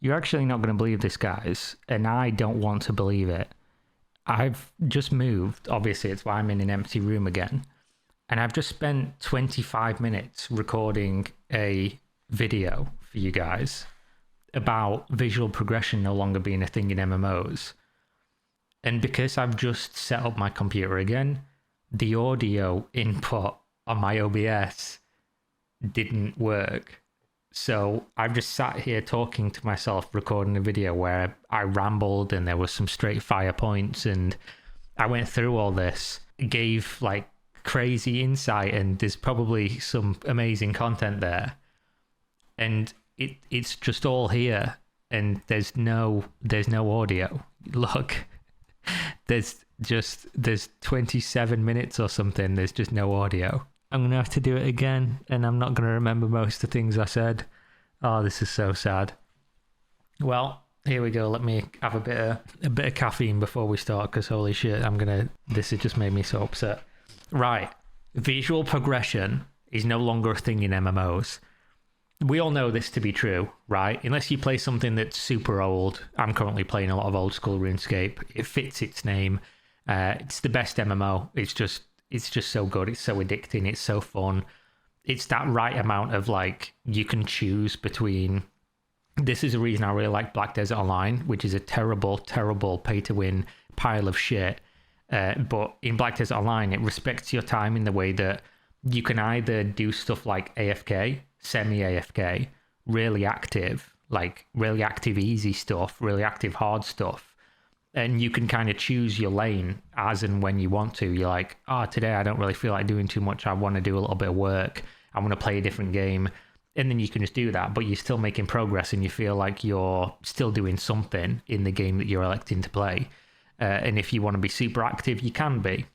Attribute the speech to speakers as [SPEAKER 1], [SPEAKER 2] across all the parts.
[SPEAKER 1] You're actually not going to believe this, guys, and I don't want to believe it. I've just moved. Obviously, it's why I'm in an empty room again. And I've just spent 25 minutes recording a video for you guys about visual progression no longer being a thing in MMOs. And because I've just set up my computer again, the audio input on my OBS didn't work. So I've just sat here talking to myself, recording a video where I rambled and there was some straight fire points, and I went through all this, gave like crazy insight, and there's probably some amazing content there. And it's just all here, and there's no audio. Look, there's 27 minutes or something, there's just no audio. I'm gonna have to do it again, and I'm not gonna remember most of the things I said. Oh, this is so sad. Well, here we go. Let me have a bit of caffeine before we start, because holy shit, this has just made me so upset. Right, visual progression is no longer a thing in MMOs. We all know this to be true, right? Unless you play something that's super old. I'm currently playing a lot of old school RuneScape. It fits its name. It's the best MMO. It's just so good. It's so addicting. It's so fun. It's that right amount of like, you can choose between. This is a reason I really like Black Desert Online, which is a terrible, terrible pay to win pile of shit. But in Black Desert Online, it respects your time in the way that you can either do stuff like AFK, semi-AFK, really active easy stuff, really active hard stuff. And you can kind of choose your lane as and when you want to. You're like, today I don't really feel like doing too much. I want to do a little bit of work. I want to play a different game. And then you can just do that, but you're still making progress and you feel like you're still doing something in the game that you're electing to play. And if you want to be super active, you can be.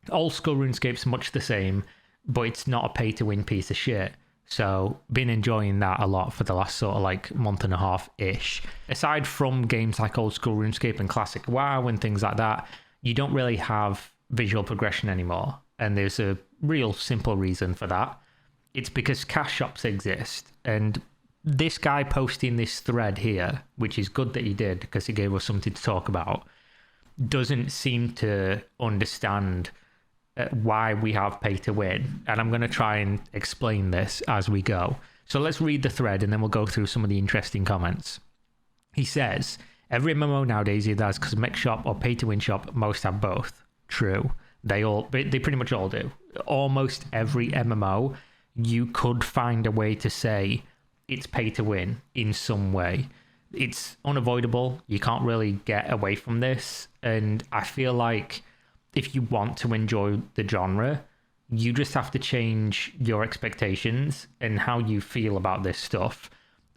[SPEAKER 1] Old school RuneScape's much the same, but it's not a pay-to-win piece of shit. So been enjoying that a lot for the last sort of like month and a half-ish. Aside from games like old school RuneScape and classic WoW and things like that, you don't really have visual progression anymore. And there's a real simple reason for that. It's because cash shops exist. And this guy posting this thread here, which is good that he did because he gave us something to talk about, doesn't seem to understand why we have pay to win, and I'm going to try and explain this as we go. So let's read the thread and then we'll go through some of the interesting comments. He says, every MMO nowadays either has cosmetic shop or pay to win shop. Most have both. True. They pretty much all do. Almost every MMO, you could find a way to say it's pay to win in some way. It's unavoidable. You can't really get away from this, and I feel like if you want to enjoy the genre, you just have to change your expectations and how you feel about this stuff.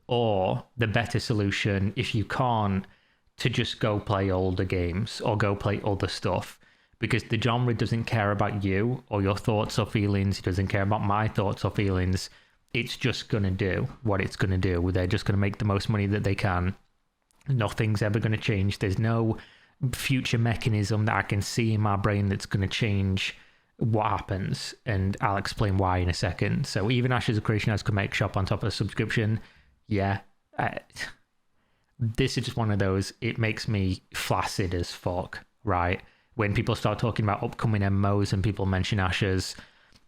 [SPEAKER 1] Or the better solution, if you can't, to just go play older games or go play other stuff. Because the genre doesn't care about you or your thoughts or feelings. It doesn't care about my thoughts or feelings. It's just going to do what it's going to do. They're just going to make the most money that they can. Nothing's ever going to change. There's no future mechanism that I can see in my brain that's going to change what happens, and I'll explain why in a second. So even Ashes of Creation has cosmetic shop on top of a subscription. Yeah, this is just one of those, it makes me flaccid as fuck, right? When people start talking about upcoming MMOs and people mention Ashes,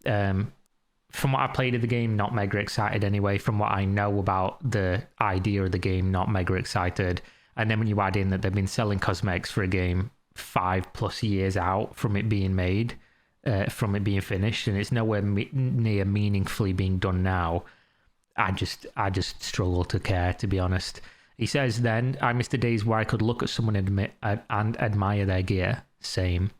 [SPEAKER 1] from what I played of the game, not mega excited anyway. From what I know about the idea of the game, not mega excited. And then when you add in that they've been selling cosmetics for a game 5+ years out from it being made, from it being finished, and it's nowhere near meaningfully being done now, I just struggle to care, to be honest. He says, then, I miss the days where I could look at someone and admire their gear. Same.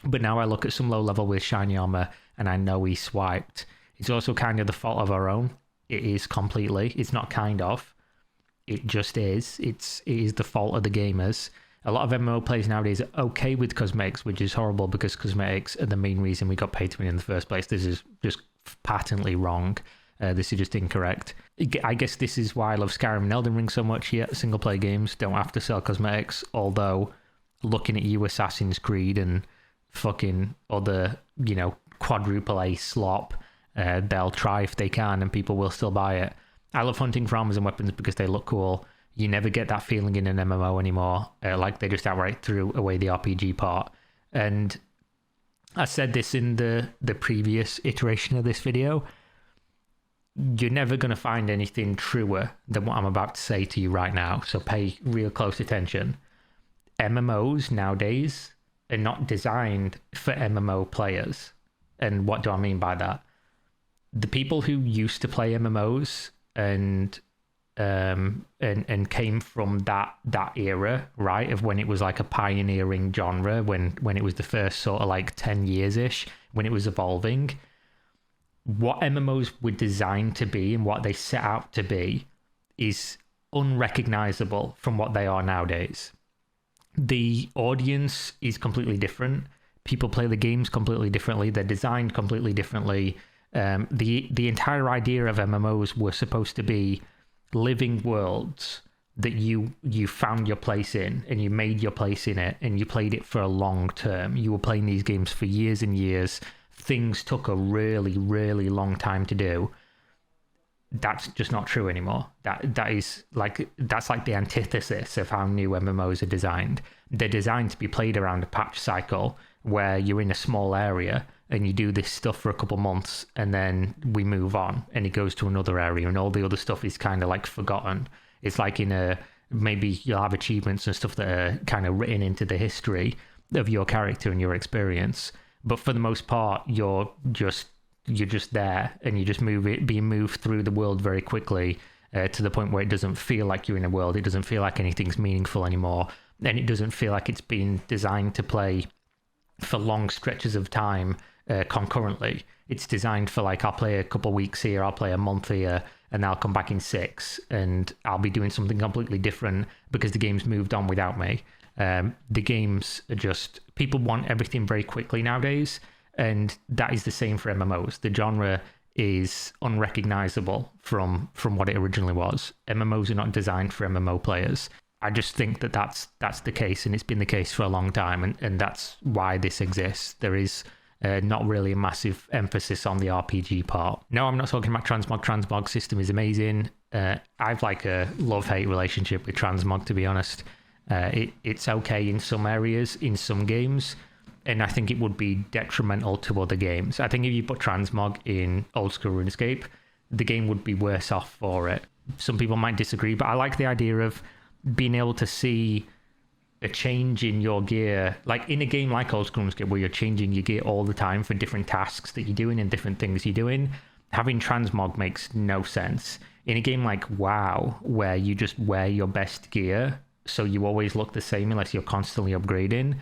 [SPEAKER 1] But now I look at some low level with shiny armor and I know he swiped. It's also kind of the fault of our own. It is completely. It's not kind of. It just is. It is the fault of the gamers. A lot of MMO players nowadays are okay with cosmetics, which is horrible because cosmetics are the main reason we got paid to win in the first place. This is just patently wrong. This is just incorrect. I guess this is why I love Skyrim and Elden Ring so much. Yeah, single player games don't have to sell cosmetics, although looking at you, Assassin's Creed and fucking other, quadruple A slop, they'll try if they can and people will still buy it. I love hunting for armors and weapons because they look cool. You never get that feeling in an MMO anymore. Like they just outright threw away the RPG part. And I said this in the previous iteration of this video. You're never going to find anything truer than what I'm about to say to you right now. So pay real close attention. MMOs nowadays are not designed for MMO players. And what do I mean by that? The people who used to play MMOs and came from that era, right, of when it was like a pioneering genre, when it was the first sort of like 10 years ish, when it was evolving. What MMOs were designed to be and what they set out to be is unrecognizable from what they are nowadays. The audience is completely different. People play the games completely differently. They're designed completely differently. The entire idea of MMOs were supposed to be living worlds that you found your place in, and you made your place in it, and you played it for a long term. You were playing these games for years and years. Things took a really, really long time to do. That's just not true anymore. That's like the antithesis of how new MMOs are designed. They're designed to be played around a patch cycle where you're in a small area and you do this stuff for a couple months and then we move on and it goes to another area and all the other stuff is kind of like forgotten. It's like maybe you'll have achievements and stuff that are kind of written into the history of your character and your experience. But for the most part, you're just there and you just being moved through the world very quickly to the point where it doesn't feel like you're in a world. It doesn't feel like anything's meaningful anymore. And it doesn't feel like it's been designed to play for long stretches of time concurrently. It's designed for like, I'll play a couple weeks here, I'll play a month here, and I'll come back in 6 and I'll be doing something completely different because the game's moved on without me. The games are just, people want everything very quickly nowadays, and that is the same for MMOs. The genre is unrecognizable from what it originally was. MMOs are not designed for MMO players. I just think that's the case, and it's been the case for a long time, and that's why this exists. There is not really a massive emphasis on the RPG part. No, I'm not talking about transmog. Transmog system is amazing. I've like a love-hate relationship with transmog, to be honest. It's okay in some areas, in some games, and I think it would be detrimental to other games. I think if you put transmog in old school RuneScape, the game would be worse off for it. Some people might disagree, but I like the idea of being able to see a change in your gear, like in a game like old school RuneScape, where you're changing your gear all the time for different tasks that you're doing and different things you're doing. Having transmog makes no sense. In a game like WoW, where you just wear your best gear, so you always look the same unless you're constantly upgrading,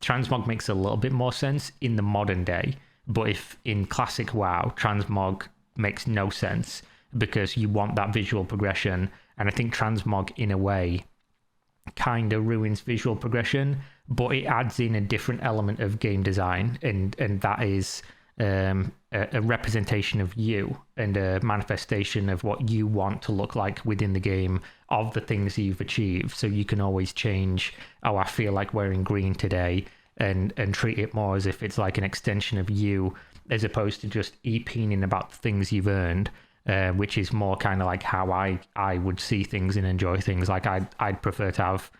[SPEAKER 1] transmog makes a little bit more sense in the modern day. But if in classic WoW, transmog makes no sense because you want that visual progression. And I think transmog, in a way, kind of ruins visual progression, but it adds in a different element of game design, and that is a representation of you and a manifestation of what you want to look like within the game, of the things you've achieved. So you can always change, oh, I feel like wearing green today, and treat it more as if it's like an extension of you, as opposed to just e-peening about the things you've earned. Which is more kind of like how I would see things and enjoy things. Like I'd prefer to have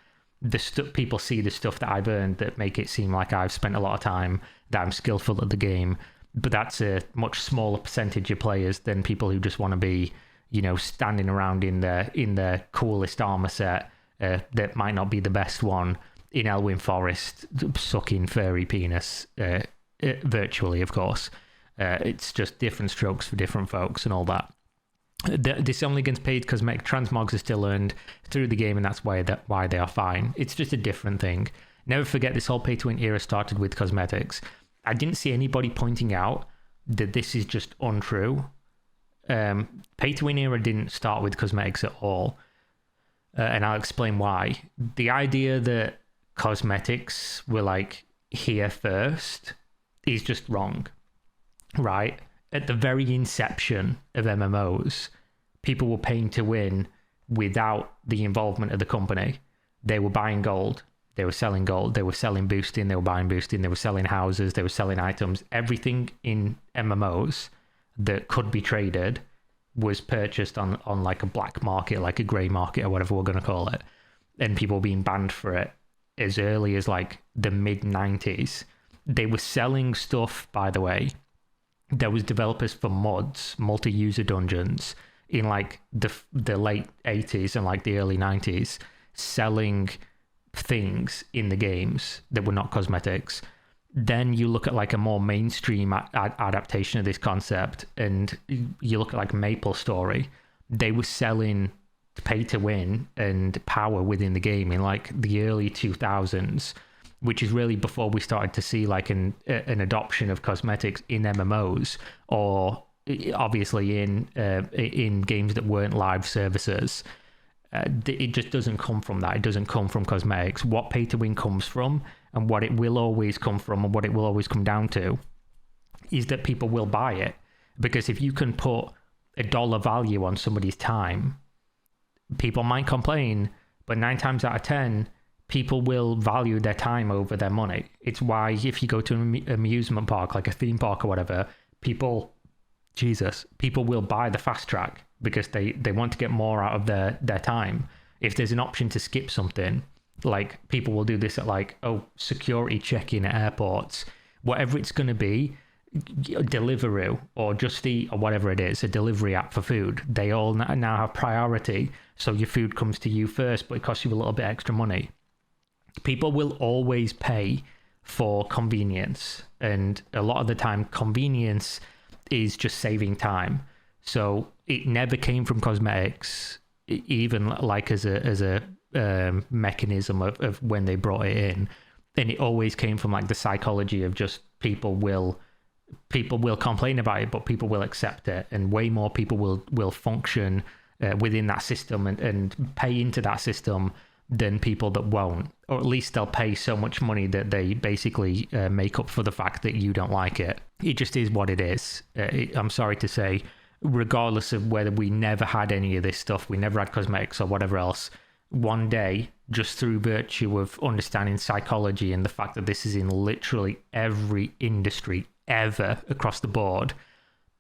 [SPEAKER 1] people see the stuff that I've earned that make it seem like I've spent a lot of time, that I'm skillful at the game. But that's a much smaller percentage of players than people who just want to be, standing around in their coolest armor set that might not be the best one in Elwyn Forest, sucking furry penis, virtually, of course. It's just different strokes for different folks and all that. This only gets paid cosmetic transmogs are still earned through the game, and that's why they are fine. It's just a different thing. Never forget, this whole pay-to-win era started with cosmetics. I didn't see anybody pointing out that this is just untrue. Pay-to-win era didn't start with cosmetics at all, and I'll explain why. The idea that cosmetics were like here first is just wrong. Right? At the very inception of MMOs, people were paying to win without the involvement of the company. They were buying gold, they were selling gold, they were selling boosting, they were buying boosting, they were selling houses, they were selling items. Everything in MMOs that could be traded was purchased on like a black market, like a grey market or whatever we're going to call it, and people being banned for it as early as like the mid 90s. They were selling stuff, by the way. There was developers for mods, multi-user dungeons in like the late 80s and like the early 90s, selling things in the games that were not cosmetics. Then you look at like a more mainstream adaptation of this concept, and you look at like MapleStory. They were selling pay to win and power within the game in like the early 2000s, which is really before we started to see like an adoption of cosmetics in MMOs, or obviously in games that weren't live services. It just doesn't come from that. It doesn't come from cosmetics. What pay to win comes from, and what it will always come from, and what it will always come down to, is that people will buy it. Because if you can put $1 value on somebody's time, people might complain, but 9 times out of 10, people will value their time over their money. It's why if you go to an amusement park, like a theme park or whatever, people will buy the fast track because they want to get more out of their time. If there's an option to skip something, like people will do this at like, security check-in at airports, whatever it's going to be, Deliveroo or Just Eat or whatever it is, a delivery app for food, they all now have priority. So your food comes to you first, but it costs you a little bit extra money. People will always pay for convenience, and a lot of the time convenience is just saving time. So it never came from cosmetics, even like as a mechanism of when they brought it in, and it always came from like the psychology of just people will complain about it, but people will accept it, and way more people will function within that system and pay into that system than people that won't, or at least they'll pay so much money that they basically make up for the fact that you don't like it. It just is what it is. I'm sorry to say, regardless of whether we never had any of this stuff, we never had cosmetics or whatever else, one day, just through virtue of understanding psychology and the fact that this is in literally every industry ever across the board,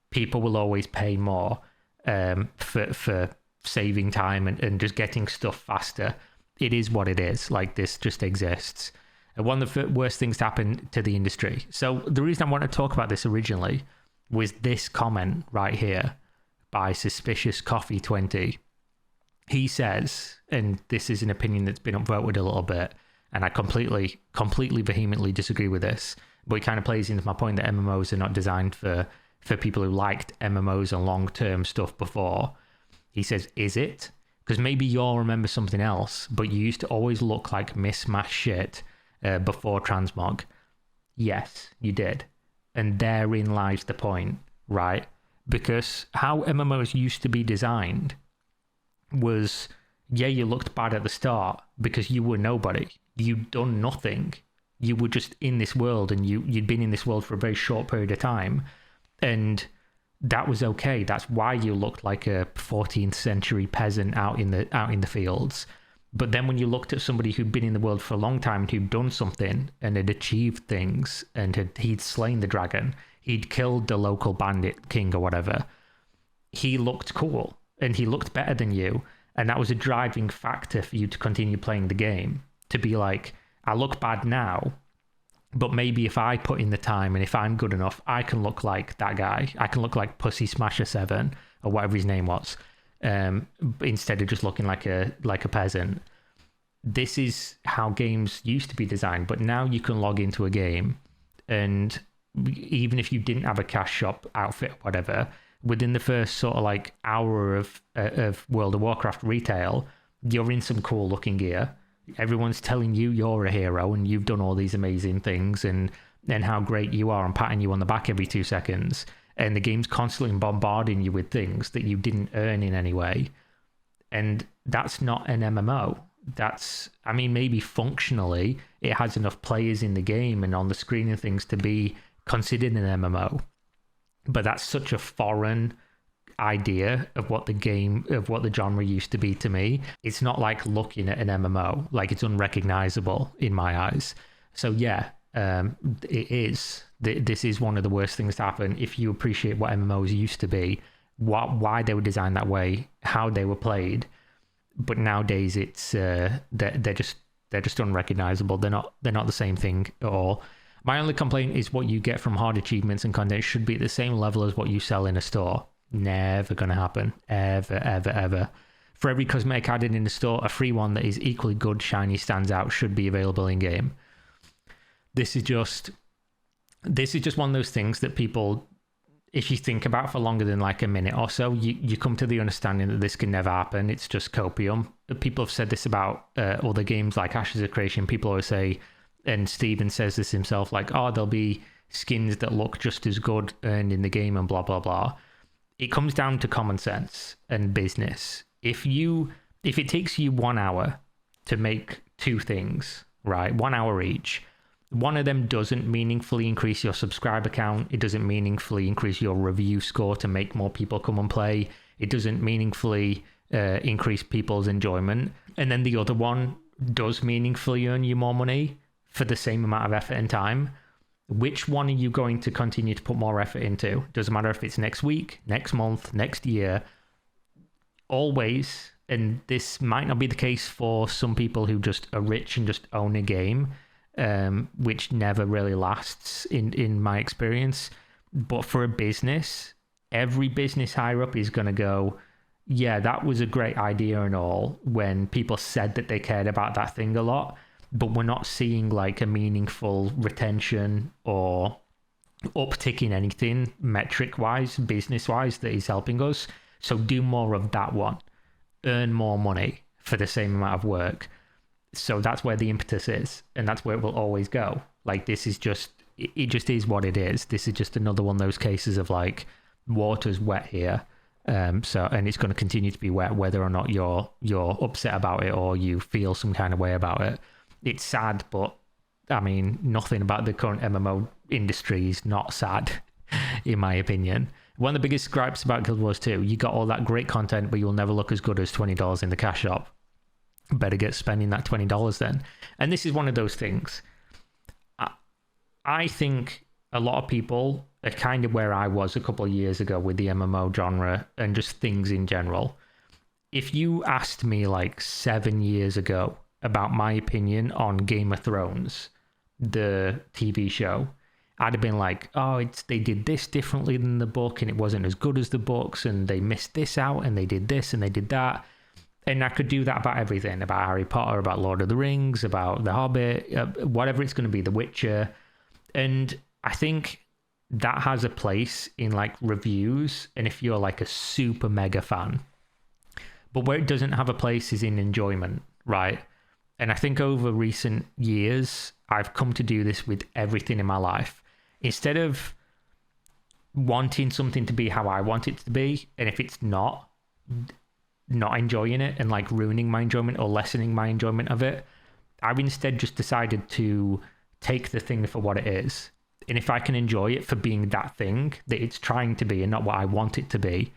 [SPEAKER 1] people will always pay more for saving time and just getting stuff faster. It is what it is. Like, this just exists. And one of the worst things to happen to the industry. So the reason I want to talk about this originally was this comment right here by Suspicious Coffee 20. He says, and this is an opinion that's been upvoted a little bit, and I completely vehemently disagree with this, but it kind of plays into my point that MMOs are not designed for people who liked MMOs and long-term stuff before. He says, is it? Because maybe you'll remember something else, but you used to always look like mismatched shit before transmog. Yes, you did. And therein lies the point, right? Because how MMOs used to be designed was, yeah, you looked bad at the start because you were nobody. You'd done nothing. You were just in this world, and you'd been in this world for a very short period of time. And that was okay. That's why you looked like a 14th century peasant out in the fields. But then when you looked at somebody who'd been in the world for a long time, who'd done something and had achieved things, and he'd slain the dragon, he'd killed the local bandit king or whatever, he looked cool and he looked better than you. And that was a driving factor for you to continue playing the game, to be like, I look bad now, but maybe if I put in the time and if I'm good enough, I can look like that guy. I can look like Pussy Smasher 7 or whatever his name was, instead of just looking like a peasant. This is how games used to be designed, but now you can log into a game, and even if you didn't have a cash shop outfit or whatever, within the first sort of like hour of World of Warcraft retail, you're in some cool looking gear. Everyone's telling you you're a hero and you've done all these amazing things and how great you are and patting you on the back every 2 seconds. And the game's constantly bombarding you with things that you didn't earn in any way. And that's not an MMO. Maybe functionally it has enough players in the game and on the screen and things to be considered an MMO. But that's such a foreign idea of what the genre used to be to me. It's not like looking at an MMO, like it's unrecognizable in my eyes. So yeah, it is. This is one of the worst things to happen. If you appreciate what MMOs used to be, why they were designed that way, how they were played. But nowadays it's they're just unrecognizable. They're not the same thing at all. My only complaint is what you get from hard achievements and content should be at the same level as what you sell in a store. Never gonna happen. Ever. For every cosmetic added in the store, a free one that is equally good, shiny, stands out, should be available in game. This is just one of those things that people, if you think about for longer than like a minute or so, you come to the understanding that this can never happen. It's just copium. People have said this about other games like Ashes of Creation. People always say, and Steven says this himself, like, oh, there'll be skins that look just as good earned in the game and blah, blah, blah. It comes down to common sense and business. If it takes you 1 hour to make 2 things, right, 1 hour each, one of them doesn't meaningfully increase your subscriber count. It doesn't meaningfully increase your review score to make more people come and play. It doesn't meaningfully increase people's enjoyment. And then the other one does meaningfully earn you more money for the same amount of effort and time. Which one are you going to continue to put more effort into? Doesn't matter if it's next week, next month, next year. Always, and this might not be the case for some people who just are rich and just own a game, which never really lasts in my experience. But for a business, every business higher up is going to go, yeah, that was a great idea and all, when people said that they cared about that thing a lot, but we're not seeing like a meaningful retention or uptick in anything metric wise, business wise, that is helping us. So do more of that one, earn more money for the same amount of work. So that's where the impetus is, and that's where it will always go. Like, this is just, it just is what it is. This is just another one of those cases of like, water's wet here. And it's going to continue to be wet whether or not you're upset about it or you feel some kind of way about it. It's sad, but I mean, nothing about the current MMO industry is not sad, in my opinion. One of the biggest gripes about Guild Wars 2, you got all that great content, but you'll never look as good as $20 in the cash shop. Better get spending that $20 then. And this is one of those things. I think a lot of people are kind of where I was a couple of years ago with the MMO genre and just things in general. If you asked me like 7 years ago about my opinion on Game of Thrones, the TV show, I'd have been like, oh, they did this differently than the book and it wasn't as good as the books and they missed this out and they did this and they did that. And I could do that about everything, about Harry Potter, about Lord of the Rings, about The Hobbit, whatever it's going to be, The Witcher. And I think that has a place in like reviews and if you're like a super mega fan. But where it doesn't have a place is in enjoyment, right? And I think over recent years, I've come to do this with everything in my life. Instead of wanting something to be how I want it to be, and if it's not enjoying it and like ruining my enjoyment or lessening my enjoyment of it, I've instead just decided to take the thing for what it is. And if I can enjoy it for being that thing that it's trying to be and not what I want it to be,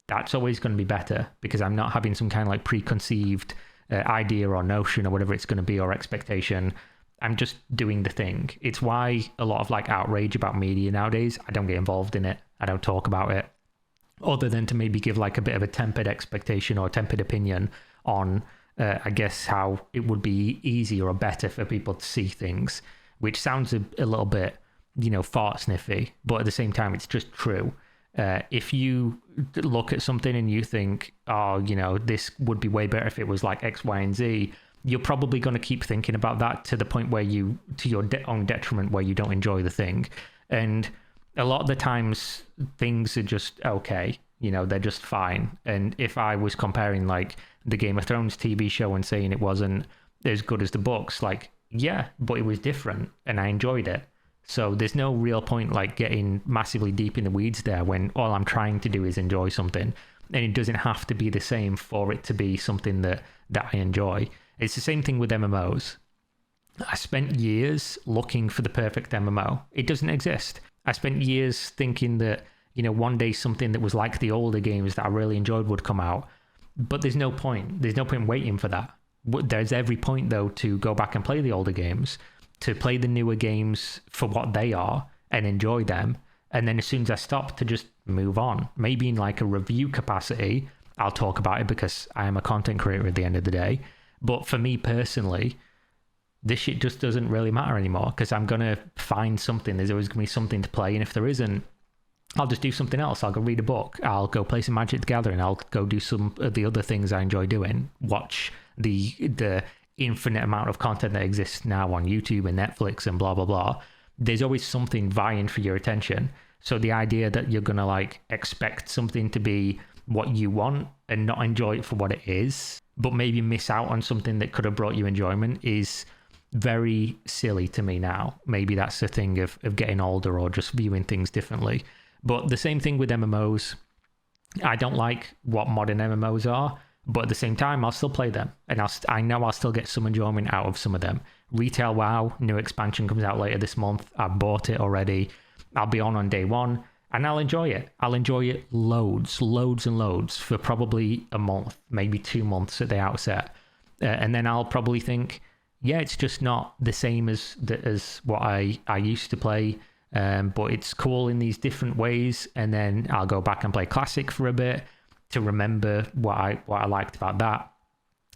[SPEAKER 1] that's always going to be better because I'm not having some kind of like preconceived idea or notion or whatever it's going to be or expectation. I'm just doing the thing. It's why a lot of like outrage about media nowadays, I don't get involved in it. I don't talk about it other than to maybe give like a bit of a tempered expectation or tempered opinion on, I guess, how it would be easier or better for people to see things, which sounds a little bit, fart sniffy, but at the same time, it's just true. If you look at something and you think, oh, this would be way better if it was like X, Y, and Z, you're probably going to keep thinking about that to the point where to your own detriment, where you don't enjoy the thing. And a lot of the times things are just okay, they're just fine. And if I was comparing like the Game of Thrones TV show and saying it wasn't as good as the books, like, yeah, but it was different and I enjoyed it. So there's no real point like getting massively deep in the weeds there when all I'm trying to do is enjoy something. And it doesn't have to be the same for it to be something that I enjoy. It's the same thing with MMOs. I spent years looking for the perfect MMO. It doesn't exist. I spent years thinking that, one day something that was like the older games that I really enjoyed would come out. But there's no point. There's no point waiting for that. There's every point, though, to go back and play the older games, to play the newer games for what they are and enjoy them. And then as soon as I stop, to just move on. Maybe in like a review capacity, I'll talk about it because I am a content creator at the end of the day. But for me personally, this shit just doesn't really matter anymore, because I'm going to find something. There's always going to be something to play. And if there isn't, I'll just do something else. I'll go read a book. I'll go play some Magic the Gathering. I'll go do some of the other things I enjoy doing. Watch the infinite amount of content that exists now on YouTube and Netflix and blah, blah, blah. There's always something vying for your attention. So the idea that you're going to like expect something to be what you want and not enjoy it for what it is, but maybe miss out on something that could have brought you enjoyment, is very silly to me now. Maybe that's the thing of getting older or just viewing things differently. But the same thing with MMOs. I don't like what modern MMOs are, but at the same time, I'll still play them. And I know I'll still get some enjoyment out of some of them. Retail WoW, new expansion comes out later this month. I've bought it already. I'll be on day one, and I'll enjoy it. I'll enjoy it loads and loads for probably a month, maybe 2 months at the outset. And then I'll probably think, yeah, it's just not the same as what I used to play. But it's cool in these different ways. And then I'll go back and play Classic for a bit to remember what I liked about that.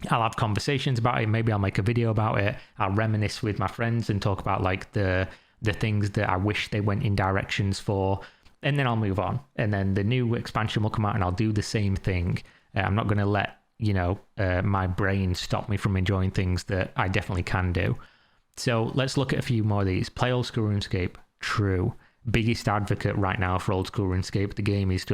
[SPEAKER 1] I'll have conversations about it. Maybe I'll make a video about it. I'll reminisce with my friends and talk about like the things that I wish they went in directions for. And then I'll move on. And then the new expansion will come out and I'll do the same thing. I'm not going to let, my brain stop me from enjoying things that I definitely can do. So let's look at a few more of these. Play old school RuneScape. True. Biggest advocate right now for old school RuneScape. The game is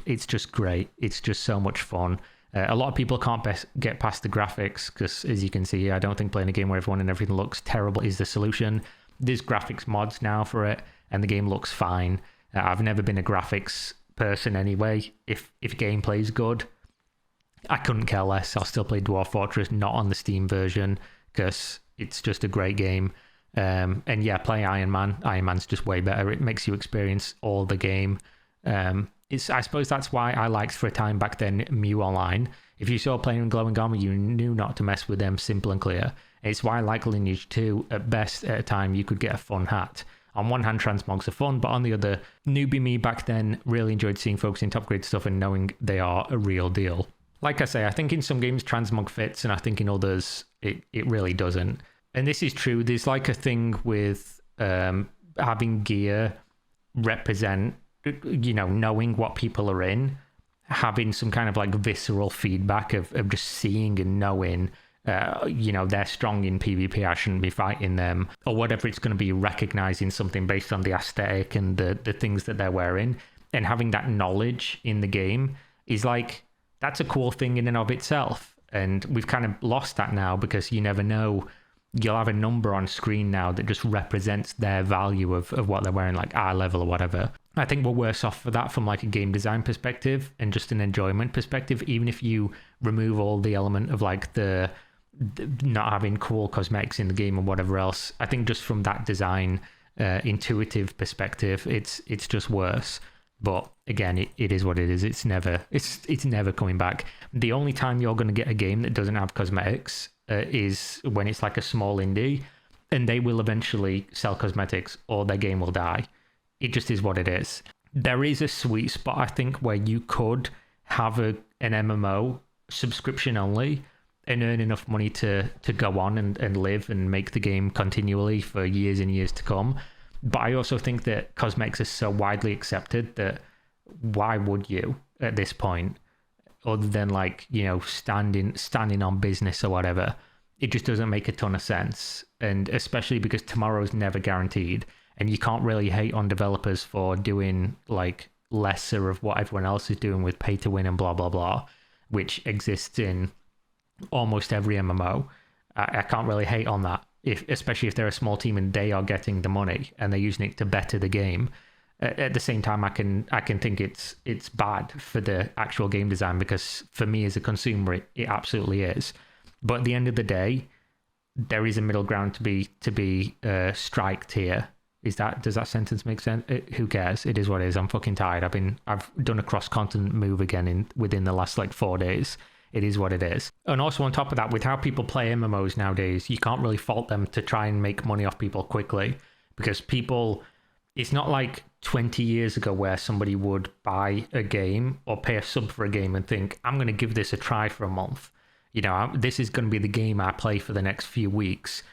[SPEAKER 1] it's just great. It's just so much fun. A lot of people can't get past the graphics because, as you can see, I don't think playing a game where everyone and everything looks terrible is the solution. There's graphics mods now for it, and the game looks fine. I've never been a graphics person anyway. If gameplay is good, I couldn't care less. I'll still play Dwarf Fortress, not on the Steam version, because it's just a great game. And yeah, play Iron Man. Iron Man's just way better. It makes you experience all the game. I suppose that's why I liked for a time back then Mew Online. If you saw playing Glowing Armor, you knew not to mess with them, simple and clear. It's why I like Lineage 2. At best, at a time, you could get a fun hat. On one hand, transmogs are fun, but on the other, newbie me back then really enjoyed seeing folks in top grade stuff and knowing they are a real deal. Like I say, I think in some games transmog fits, and I think in others it really doesn't. And this is true. There's like a thing with having gear represent, knowing what people are in, having some kind of like visceral feedback of just seeing and knowing, they're strong in PvP, I shouldn't be fighting them, or whatever it's going to be, recognizing something based on the aesthetic and the things that they're wearing, and having that knowledge in the game is like, that's a cool thing in and of itself. And we've kind of lost that now because you never know. You'll have a number on screen now that just represents their value of what they're wearing, like eye level or whatever. I think we're worse off for that from like a game design perspective and just an enjoyment perspective, even if you remove all the element of like the not having cool cosmetics in the game and whatever else. I think just from that design intuitive perspective, it's just worse. But again, it is what it is. It's never coming back. The only time you're going to get a game that doesn't have cosmetics is when it's like a small indie, and they will eventually sell cosmetics or their game will die. It just is what it is. There is a sweet spot, I think, where you could have an MMO subscription only and earn enough money to go on and live and make the game continually for years and years to come. But I also think that cosmetics is so widely accepted that why would you at this point, other than like, standing on business or whatever? It just doesn't make a ton of sense. And especially because tomorrow's never guaranteed, and you can't really hate on developers for doing like lesser of what everyone else is doing with pay to win and blah, blah, blah, which exists in almost every MMO. I can't really hate on that. Especially if they're a small team and they are getting the money and they're using it to better the game. At the same time, I can think it's bad for the actual game design, because for me as a consumer, it absolutely is. But at the end of the day, there is a middle ground to be striked here. Does that sentence make sense? Who cares? It is what it is. I'm fucking tired. I've done a cross-continent move again within the last like 4 days. It is what it is. And also on top of that, with how people play MMOs nowadays, you can't really fault them to try and make money off people quickly, because people, It's not like 20 years ago where somebody would buy a game or pay a sub for a game and think, I'm going to give this a try for a month. This is going to be the game I play for the next few weeks.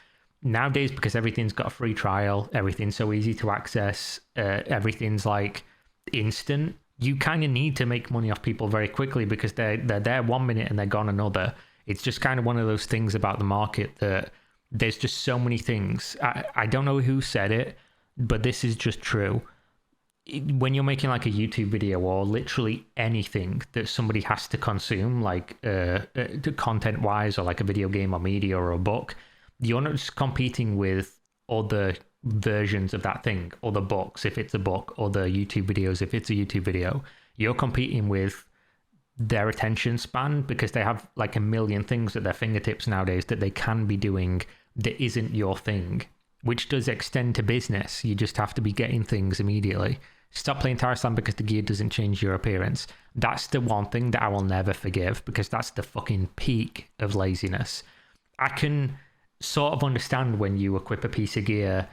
[SPEAKER 1] Nowadays, because everything's got a free trial, everything's so easy to access, everything's like instant, you kind of need to make money off people very quickly because they're there 1 minute and they're gone another. It's just kind of one of those things about the market that there's just so many things. I don't know who said it, but this is just true. When you're making like a YouTube video or literally anything that somebody has to consume, like content wise, or like a video game or media or a book, you're not just competing with other versions of that thing, or the books if it's a book, or the YouTube videos if it's a YouTube video. You're competing with their attention span because they have like a million things at their fingertips nowadays that they can be doing that isn't your thing, which does extend to business. You just have to be getting things immediately. Stop playing Terra Slam because the gear doesn't change your appearance. That's the one thing that I will never forgive, because that's the fucking peak of laziness. I can sort of understand when you equip a piece of gear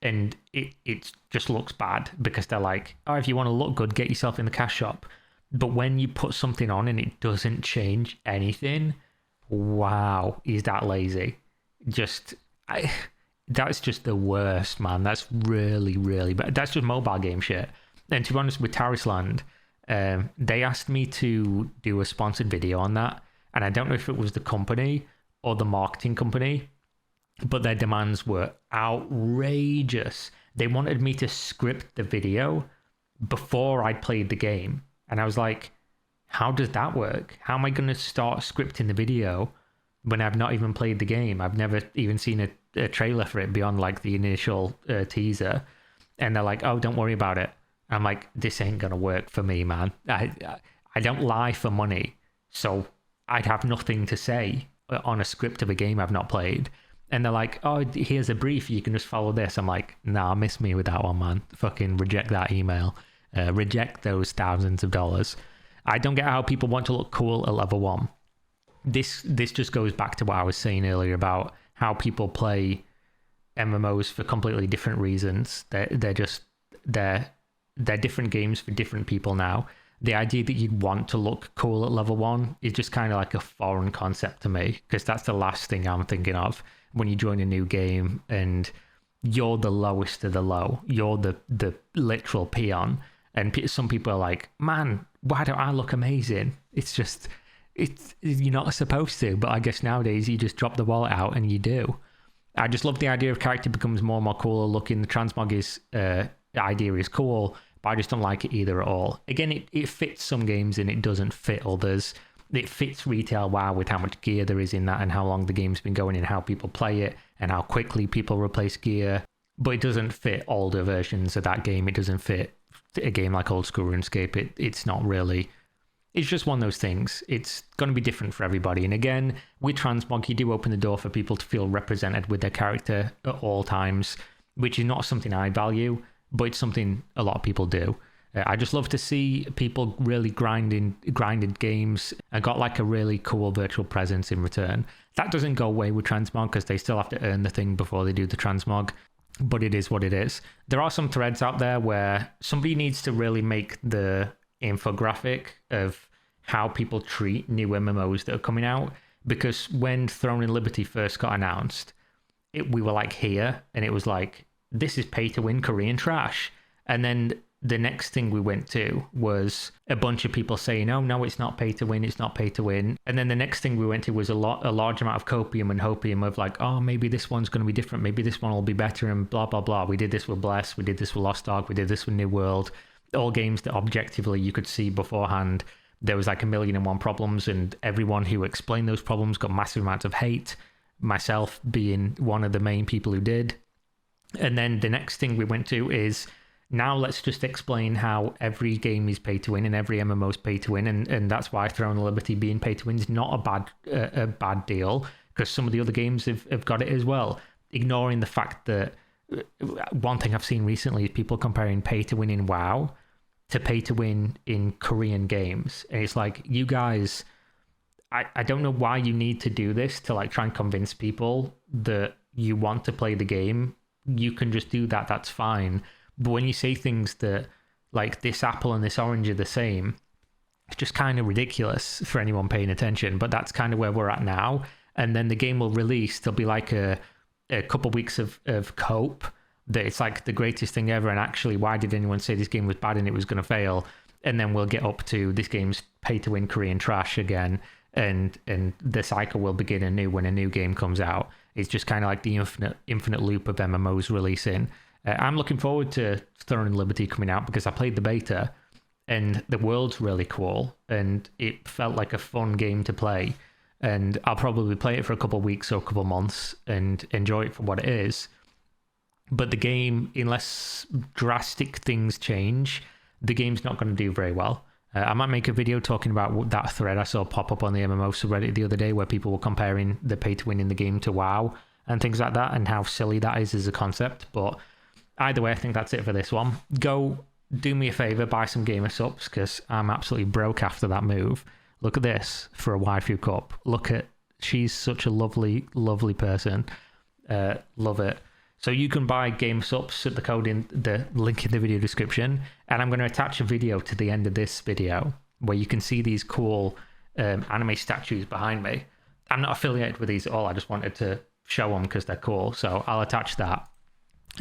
[SPEAKER 1] and it just looks bad because they're like, oh, if you want to look good, get yourself in the cash shop. But when you put something on and it doesn't change anything, wow, is that lazy? That's just the worst, man. That's really, really bad. That's just mobile game shit. And to be honest, with Tarisland, they asked me to do a sponsored video on that. And I don't know if it was the company or the marketing company, but their demands were outrageous. They wanted me to script the video before I'd played the game. And I was like, how does that work? How am I going to start scripting the video when I've not even played the game? I've never even seen a trailer for it beyond like the initial teaser. And they're like, oh, don't worry about it. I'm like, this ain't going to work for me, man. I don't lie for money. So I'd have nothing to say on a script of a game I've not played. And they're like, oh, here's a brief. You can just follow this. I'm like, nah, miss me with that one, man. Fucking reject that email. Reject those thousands of dollars. I don't get how people want to look cool at level 1. This just goes back to what I was saying earlier about how people play MMOs for completely different reasons. They're different games for different people now. The idea that you'd want to look cool at level 1 is just kind of like a foreign concept to me, because that's the last thing I'm thinking of when you join a new game and you're the lowest of the low. You're the literal peon. And some people are like, man, why don't I look amazing? You're not supposed to, but I guess nowadays you just drop the wallet out and you do. I just love the idea of character becomes more and more cooler looking. The transmog idea is cool, but I just don't like it either at all. Again, it fits some games and it doesn't fit others. It fits retail WoW with how much gear there is in that and how long the game's been going and how people play it and how quickly people replace gear. But it doesn't fit older versions of that game. It doesn't fit a game like old school RuneScape. It's not really. It's just one of those things. It's going to be different for everybody. And again, with transmog, you do open the door for people to feel represented with their character at all times, which is not something I value, but it's something a lot of people do. I just love to see people really grinding games and got like a really cool virtual presence in return. That doesn't go away with transmog because they still have to earn the thing before they do the transmog, but it is what it is. There are some threads out there where somebody needs to really make the infographic of how people treat new MMOs that are coming out, because when Throne and Liberty first got announced, we were like here, and it was like, this is pay to win Korean trash. And then the next thing we went to was a bunch of people saying, oh, no, it's not pay to win, it's not pay to win. And then the next thing we went to was a large amount of copium and hopium of like, oh, maybe this one's going to be different, maybe this one will be better, and blah, blah, blah. We did this with Bless, we did this with Lost Ark, we did this with New World. All games that objectively you could see beforehand there was like 1,000,001 problems, and everyone who explained those problems got massive amounts of hate, myself being one of the main people who did. And then the next thing we went to is, now let's just explain how every game is pay to win and every MMO is pay to win, and that's why Throne of Liberty being pay to win is not a bad deal, because some of the other games have got it as well. Ignoring the fact that one thing I've seen recently is people comparing pay to win in WoW to pay to win in Korean games, and it's like, you guys, I don't know why you need to do this to like try and convince people that you want to play the game. You can just do that, that's fine. But when you say things that like this apple and this orange are the same, it's just kind of ridiculous for anyone paying attention. But that's kind of where we're at now. And then the game will release. There'll be like a couple weeks of cope that it's like the greatest thing ever. And actually, why did anyone say this game was bad and it was going to fail? And then we'll get up to this game's pay to win Korean trash again. And the cycle will begin anew when a new game comes out. It's just kind of like the infinite loop of MMOs releasing. I'm looking forward to Throne and Liberty coming out because I played the beta and the world's really cool and it felt like a fun game to play. And I'll probably play it for a couple of weeks or a couple of months and enjoy it for what it is. But the game, unless drastic things change, the game's not going to do very well. I might make a video talking about that thread I saw pop up on the MMO subreddit the other day where people were comparing the pay to win in the game to WoW and things like that and how silly that is as a concept. But either way, I think that's it for this one. Go do me a favor, buy some gamer subs because I'm absolutely broke after that move. Look at this for a waifu cup. Look at, she's such a lovely, lovely person. Love it. So you can buy game subs at the link in the video description. And I'm going to attach a video to the end of this video where you can see these cool anime statues behind me. I'm not affiliated with these at all. I just wanted to show them because they're cool. So I'll attach that.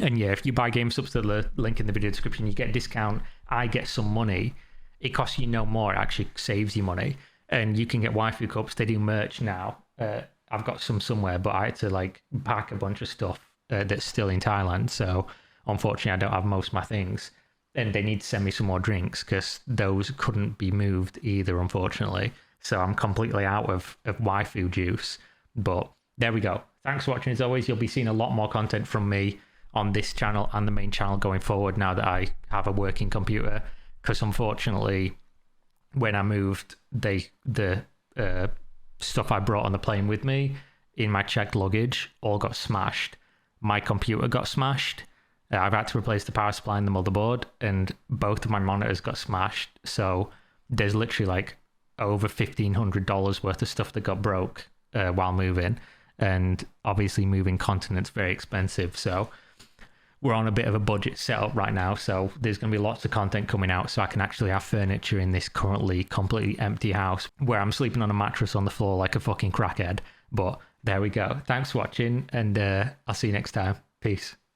[SPEAKER 1] And yeah, if you buy game subs to the link in the video description, you get a discount. I get some money. It costs you no more. It actually saves you money. And you can get waifu cups. They do merch now. I've got some somewhere, but I had to like pack a bunch of stuff that's still in Thailand. So unfortunately, I don't have most of my things. And they need to send me some more drinks because those couldn't be moved either, unfortunately. So I'm completely out of waifu juice. But there we go. Thanks for watching. As always, you'll be seeing a lot more content from me on this channel and the main channel going forward now that I have a working computer. Because unfortunately, when I moved, the stuff I brought on the plane with me in my checked luggage all got smashed. My computer got smashed. I've had to replace the power supply and the motherboard, and both of my monitors got smashed. So there's literally like over $1,500 worth of stuff that got broke while moving. And obviously moving continent's very expensive. So we're on a bit of a budget setup right now. So there's going to be lots of content coming out so I can actually have furniture in this currently completely empty house where I'm sleeping on a mattress on the floor like a fucking crackhead. But there we go. Thanks for watching, and I'll see you next time. Peace.